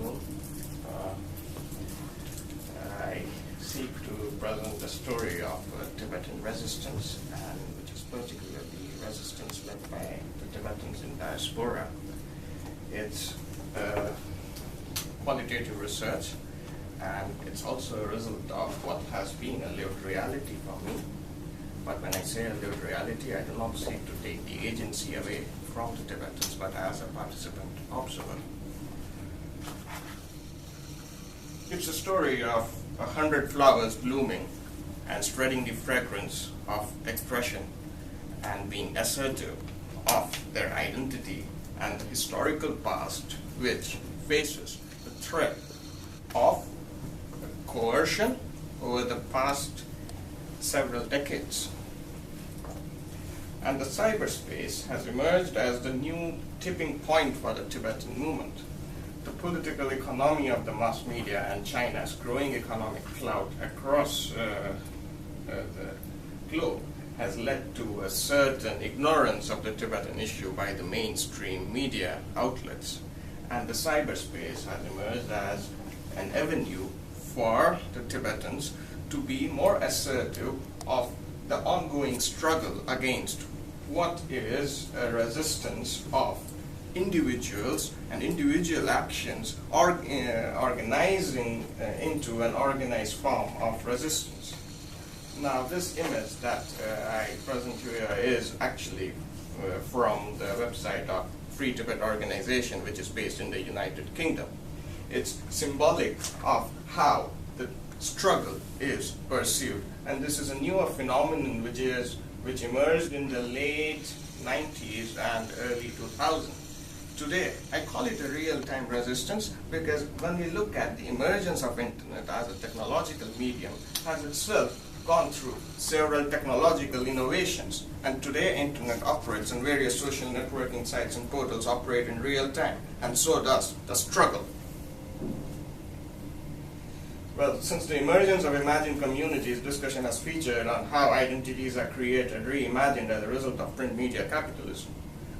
afternoon. I seek to present the story of Tibetan resistance, and which is particularly resistance led by the Tibetans in diaspora. It's qualitative research, and it's also a result of what has been a lived reality for me. But when I say a lived reality, I do not seek to take the agency away from the Tibetans, but as a participant observer. It's a story of 100 flowers blooming and spreading the fragrance of expression and being assertive of their identity and the historical past, which faces the threat of coercion over the past several decades. And the cyberspace has emerged as the new tipping point for the Tibetan movement. The political economy of the mass media and China's growing economic clout across the globe has led to a certain ignorance of the Tibetan issue by the mainstream media outlets. And the cyberspace has emerged as an avenue for the Tibetans to be more assertive of the ongoing struggle against what is a resistance of individuals and individual actions organizing into an organized form of resistance. Now, this image that I present here is actually from the website of Free Tibet organization, which is based in the United Kingdom. It's symbolic of how the struggle is pursued, and this is a newer phenomenon which emerged in the late 90s and early 2000s. Today, I call it a real-time resistance because when we look at the emergence of internet as a technological medium, has itself gone through several technological innovations, and today internet operates and various social networking sites and portals operate in real time, and so does the struggle. Well, since the emergence of imagined communities, discussion has featured on how identities are created, reimagined as a result of print media capitalism,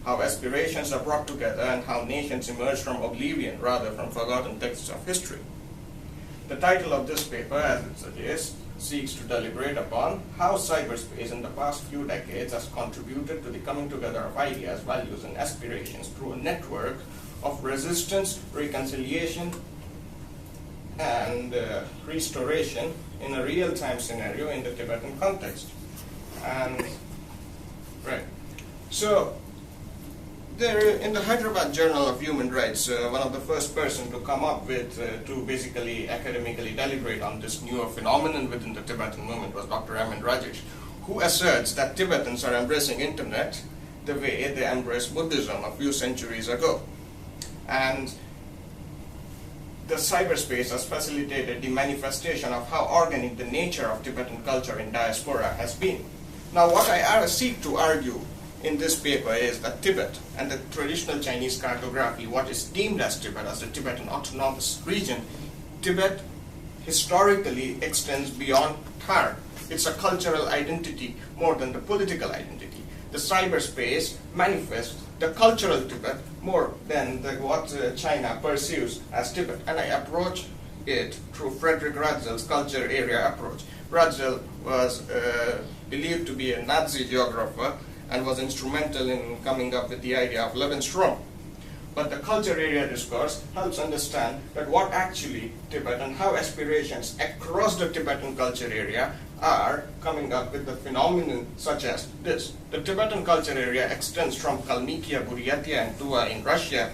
how aspirations are brought together, and how nations emerge from oblivion rather from forgotten texts of history. The title of this paper, as it suggests, seeks to deliberate upon how cyberspace in the past few decades has contributed to the coming together of ideas, values, and aspirations through a network of resistance, reconciliation, and restoration in a real-time scenario in the Tibetan context. And so there, in the Hyderabad Journal of Human Rights, one of the first person to come up with to basically academically deliberate on this newer phenomenon within the Tibetan movement was Dr. Arnav Anjaria, who asserts that Tibetans are embracing internet the way they embraced Buddhism a few centuries ago. And the cyberspace has facilitated the manifestation of how organic the nature of Tibetan culture in diaspora has been. Now, what I seek to argue in this paper is that Tibet and the traditional Chinese cartography, what is deemed as Tibet, as the Tibetan autonomous region, Tibet historically extends beyond Thar. It's a cultural identity more than the political identity. The cyberspace manifests the cultural Tibet more than what China pursues as Tibet. And I approach it through Frederick Ratzel's culture area approach. Ratzel was believed to be a Nazi geographer and was instrumental in coming up with the idea of Lebensraum. But the culture area discourse helps understand that what actually Tibet and how aspirations across the Tibetan culture area are coming up with the phenomenon such as this. The Tibetan culture area extends from Kalmykia, Buryatia, and Tuva in Russia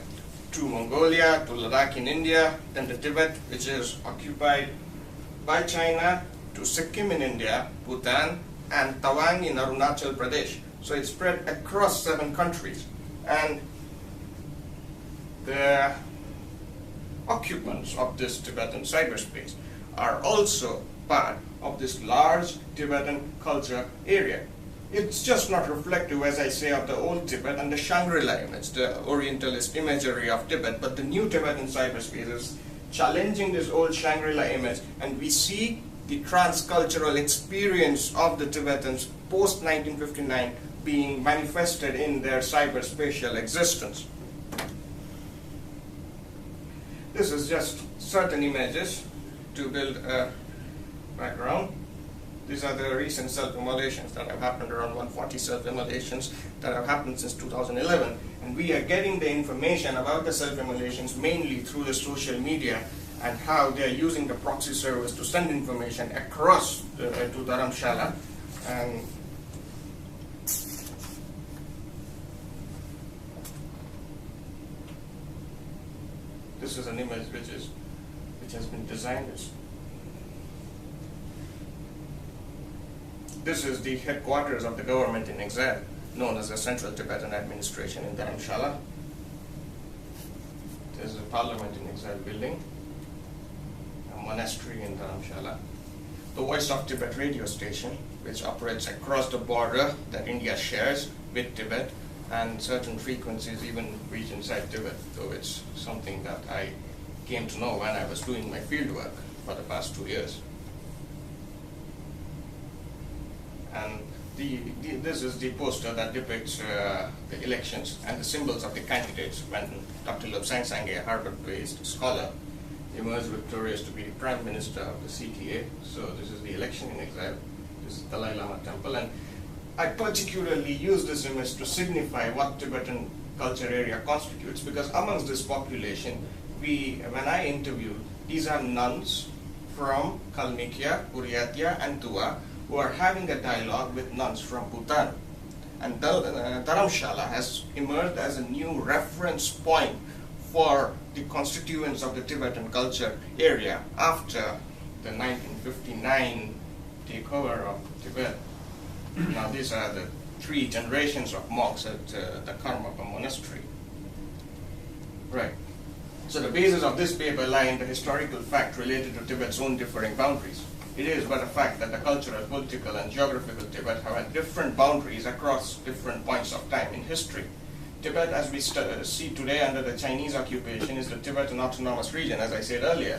to Mongolia, to Ladakh in India, then to Tibet, which is occupied by China, to Sikkim in India, Bhutan, and Tawang in Arunachal Pradesh. So it's spread across 7 countries. And the occupants of this Tibetan cyberspace are also part of this large Tibetan culture area. It's just not reflective, as I say, of the old Tibet and the Shangri-La image, the Orientalist imagery of Tibet, but the new Tibetan cyberspace is challenging this old Shangri-La image, and we see the transcultural experience of the Tibetans post-1959 being manifested in their cyberspatial existence. This is just certain images to build a background. These are the recent self-immolations that have happened, around 140 self-immolations that have happened since 2011. And we are getting the information about the self-immolations mainly through the social media and how they are using the proxy service to send information across to Dharamshala. And this is an image which has been designed. This is the headquarters of the government in exile, known as the Central Tibetan Administration in Dharamshala. There is a Parliament in Exile building, a monastery in Dharamshala, the Voice of Tibet radio station, which operates across the border that India shares with Tibet, and certain frequencies even reach inside Tibet, though it's something that I came to know when I was doing my fieldwork for the past 2 years. And this is the poster that depicts the elections and the symbols of the candidates when Dr. Lobsang Sangye, a Harvard-based scholar, emerged victorious to be the Prime Minister of the CTA. So this is the election in exile. This is the Dalai Lama temple. And I particularly use this image to signify what Tibetan culture area constitutes, because amongst this population, when I interviewed, these are nuns from Kalmykia, Buryatia, and Tua, who are having a dialogue with nuns from Bhutan. And Dharamshala has emerged as a new reference point for the constituents of the Tibetan culture area after the 1959 takeover of Tibet. Now these are the 3 generations of monks at the Karmapa monastery. Right. So the basis of this paper lie in the historical fact related to Tibet's own differing boundaries. It is but a fact that the cultural, political, and geographical Tibet have had different boundaries across different points of time in history. Tibet, as we see today under the Chinese occupation, is the Tibetan Autonomous Region, as I said earlier.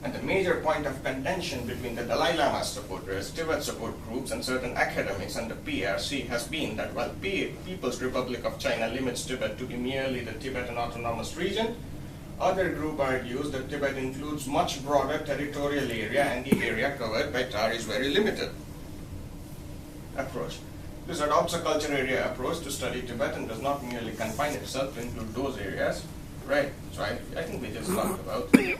And the major point of contention between the Dalai Lama supporters, Tibet support groups, and certain academics and the PRC has been that while People's Republic of China limits Tibet to be merely the Tibetan Autonomous Region, other group argues that Tibet includes much broader territorial area and the area covered by TAR is very limited. Approach. This adopts a culture area approach to study Tibet and does not merely confine itself to include those areas. Right. So I think we just talked about it.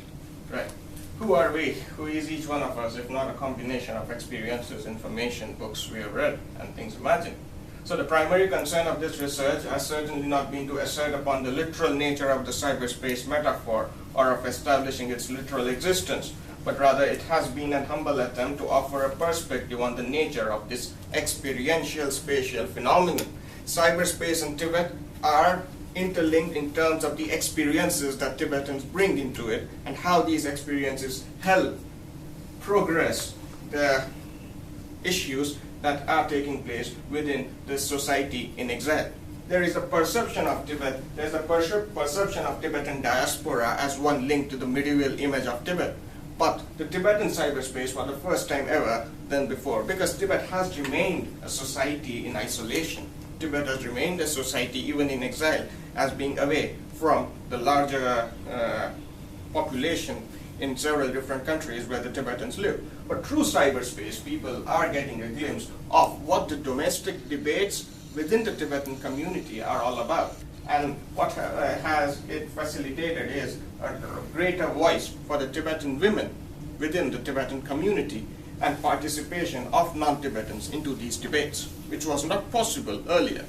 Right. Who are we? Who is each one of us, if not a combination of experiences, information, books we have read, and things imagined? So the primary concern of this research has certainly not been to assert upon the literal nature of the cyberspace metaphor or of establishing its literal existence, but rather it has been an humble attempt to offer a perspective on the nature of this experiential spatial phenomenon. Cyberspace and Tibet are interlinked in terms of the experiences that Tibetans bring into it and how these experiences help progress the issues that are taking place within the society in exile. There is a perception of Tibet, there is a perception of Tibetan diaspora as one linked to the medieval image of Tibet. But the Tibetan cyberspace for the first time ever than before, because Tibet has remained a society in isolation. Tibet has remained a society even in exile as being away from the larger population in several different countries where the Tibetans live. But through cyberspace, people are getting a glimpse of what the domestic debates within the Tibetan community are all about. And what has it facilitated is a greater voice for the Tibetan women within the Tibetan community and participation of non-Tibetans into these debates, which was not possible earlier.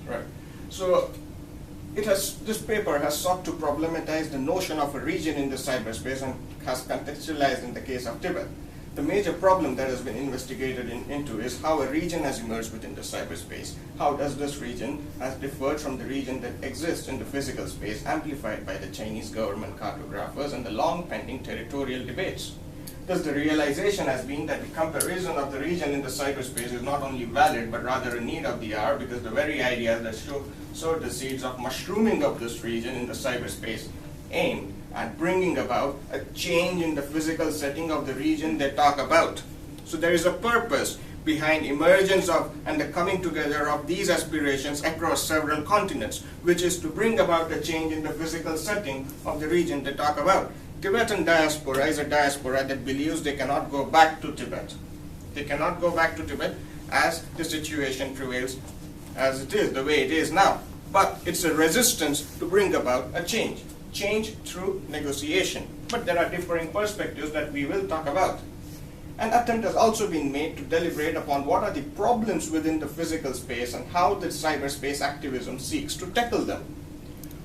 Right. So this paper has sought to problematize the notion of a region in the cyberspace and has contextualized in the case of Tibet. The major problem that has been investigated into is how a region has emerged within the cyberspace. How does this region has differed from the region that exists in the physical space, amplified by the Chinese government cartographers and the long-pending territorial debates? Thus, the realization has been that the comparison of the region in the cyberspace is not only valid, but rather a need of the hour, because the very ideas that sowed the seeds of mushrooming of this region in the cyberspace aim at bringing about a change in the physical setting of the region they talk about. So there is a purpose behind emergence of and the coming together of these aspirations across several continents, which is to bring about a change in the physical setting of the region they talk about. Tibetan diaspora is a diaspora that believes they cannot go back to Tibet. They cannot go back to Tibet as the situation prevails as it is, the way it is now. But it's a resistance to bring about a change through negotiation. But there are differing perspectives that we will talk about. An attempt has also been made to deliberate upon what are the problems within the physical space and how the cyberspace activism seeks to tackle them.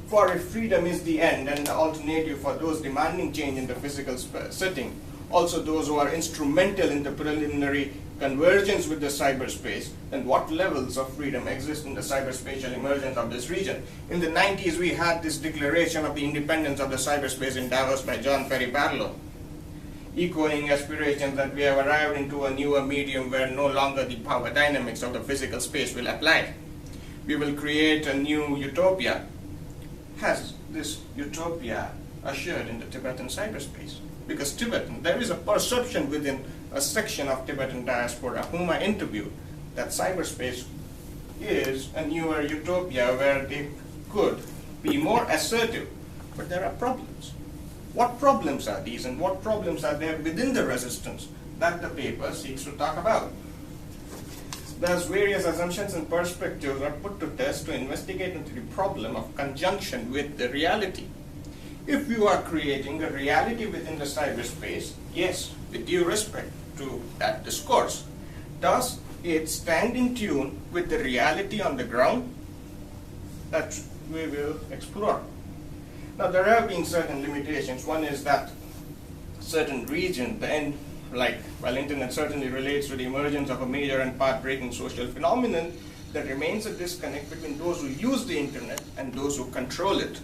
For if freedom is the end and the alternative for those demanding change in the physical setting, also those who are instrumental in the preliminary convergence with the cyberspace, then what levels of freedom exist in the cyberspatial emergence of this region? In the 90s, we had this declaration of the independence of the cyberspace in Davos by John Perry Barlow, echoing aspirations that we have arrived into a newer medium where no longer the power dynamics of the physical space will apply. We will create a new utopia. Has this utopia assured in the Tibetan cyberspace? Because Tibetan, there is a perception within a section of Tibetan diaspora whom I interviewed that cyberspace is a newer utopia where they could be more assertive. But there are problems. What problems are these, and what problems are there within the resistance that the paper seeks to talk about? Thus, various assumptions and perspectives are put to test to investigate into the problem of conjunction with the reality. If you are creating a reality within the cyberspace, yes, with due respect to that discourse, does it stand in tune with the reality on the ground? That we will explore. Now, there have been certain limitations. One is that certain region, while internet certainly relates to the emergence of a major and path-breaking social phenomenon, there remains a disconnect between those who use the internet and those who control it.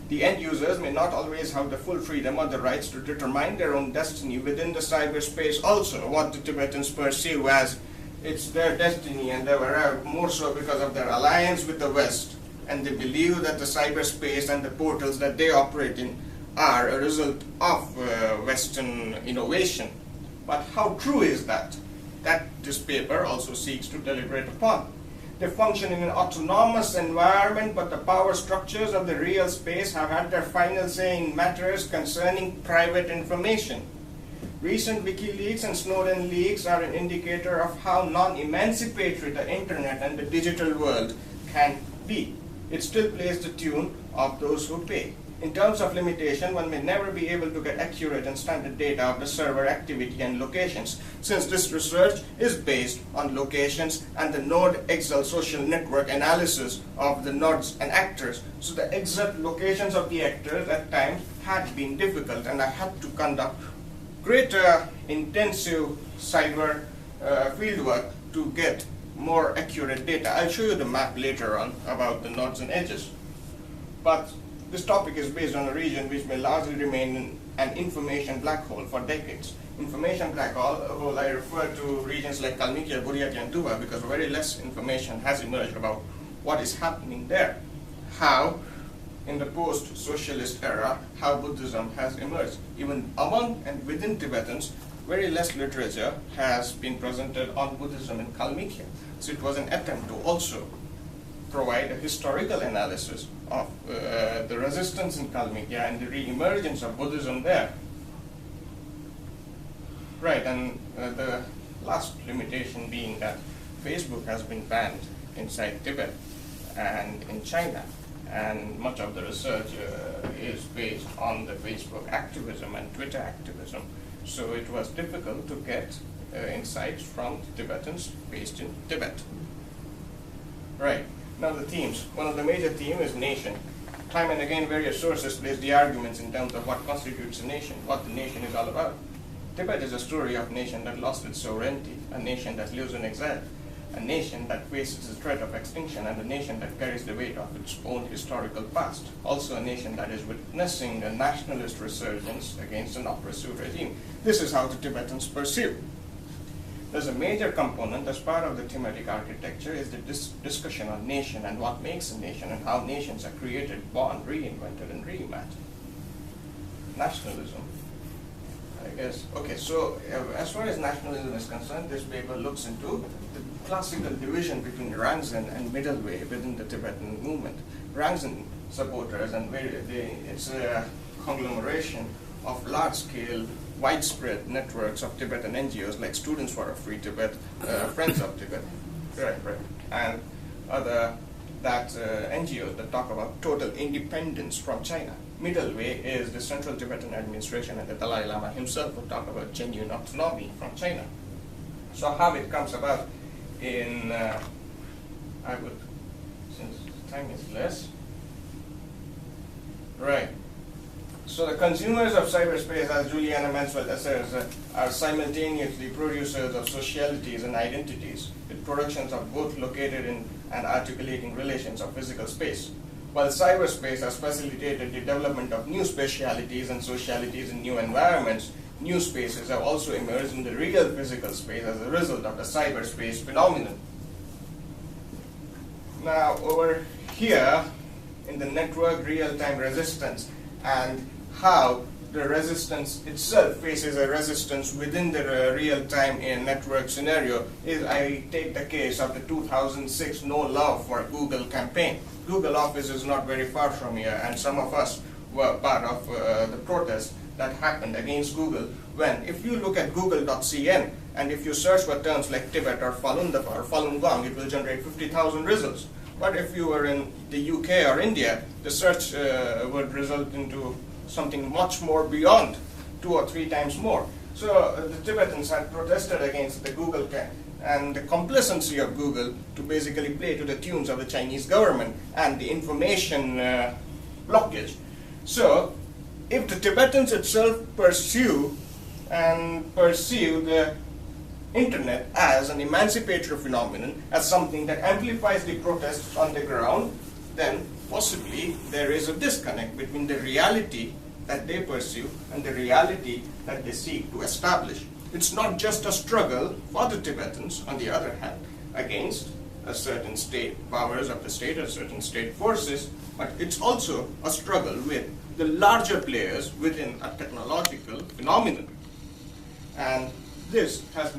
The end users may not always have the full freedom or the rights to determine their own destiny within the cyberspace also, what the Tibetans perceive as it's their destiny, and they were more so because of their alliance with the West, and they believe that the cyberspace and the portals that they operate in are a result of Western innovation. But how true is that? That this paper also seeks to deliberate upon. They function in an autonomous environment, but the power structures of the real space have had their final say in matters concerning private information. Recent WikiLeaks and Snowden leaks are an indicator of how non-emancipatory the internet and the digital world can be. It still plays the tune of those who pay. In terms of limitation, one may never be able to get accurate and standard data of the server activity and locations, since this research is based on locations and the node Excel social network analysis of the nodes and actors. So the exact locations of the actors at times had been difficult, and I had to conduct greater intensive cyber fieldwork to get more accurate data. I'll show you the map later on about the nodes and edges. But this topic is based on a region which may largely remain an information black hole for decades. Information black hole, I refer to regions like Kalmykia, Buryatia, and Tuva because very less information has emerged about what is happening there. How, in the post-socialist era, how Buddhism has emerged. Even among and within Tibetans, very less literature has been presented on Buddhism in Kalmykia. So it was an attempt to also provide a historical analysis of the resistance in Kalmykia and the re-emergence of Buddhism there. Right, and the last limitation being that Facebook has been banned inside Tibet and in China, and much of the research is based on the Facebook activism and Twitter activism. So it was difficult to get insights from Tibetans based in Tibet. Right. Now the themes. One of the major themes is nation. Time and again various sources place the arguments in terms of what constitutes a nation, what the nation is all about. Tibet is a story of a nation that lost its sovereignty, a nation that lives in exile, a nation that faces the threat of extinction, and a nation that carries the weight of its own historical past. Also a nation that is witnessing a nationalist resurgence against an oppressive regime. This is how the Tibetans perceive. There's a major component as part of the thematic architecture is the discussion on nation and what makes a nation and how nations are created, born, reinvented, and reimagined. Nationalism I guess. Okay, so as far as nationalism is concerned, this paper looks into the classical division between Rangzhen and middle way within the Tibetan movement. Rangzhen supporters, and it's a conglomeration of large-scale, widespread networks of Tibetan NGOs like Students for a Free Tibet, Friends of Tibet, right, and other NGOs that talk about total independence from China. Middle way is the Central Tibetan Administration and the Dalai Lama himself who talk about genuine autonomy from China. So how it comes about in, since time is less, right. So the consumers of cyberspace, as Juliana Mansfield asserts, are simultaneously producers of socialities and identities, with productions of both located in and articulating relations of physical space. While cyberspace has facilitated the development of new spatialities and socialities in new environments, new spaces have also emerged in the real physical space as a result of the cyberspace phenomenon. Now, over here in the network real-time resistance and how the resistance itself faces a resistance within the real-time network scenario is, I take the case of the 2006 No Love for Google campaign. Google office is not very far from here, and some of us were part of the protest that happened against Google when, if you look at google.cn and if you search for terms like Tibet or Falun Dafa or Falun Gong, it will generate 50,000 results. But if you were in the UK or India, the search would result into something much more beyond 2 or 3 times more. So the Tibetans had protested against the Google and the complacency of Google to basically play to the tunes of the Chinese government and the information blockage. So if the Tibetans itself pursue the internet as an emancipatory phenomenon, as something that amplifies the protests on the ground, then possibly there is a disconnect between the reality that they pursue and the reality that they seek to establish. It's not just a struggle for the Tibetans, on the other hand, against a certain state powers of the state, or certain state forces, but it's also a struggle with the larger players within a technological phenomenon. And this has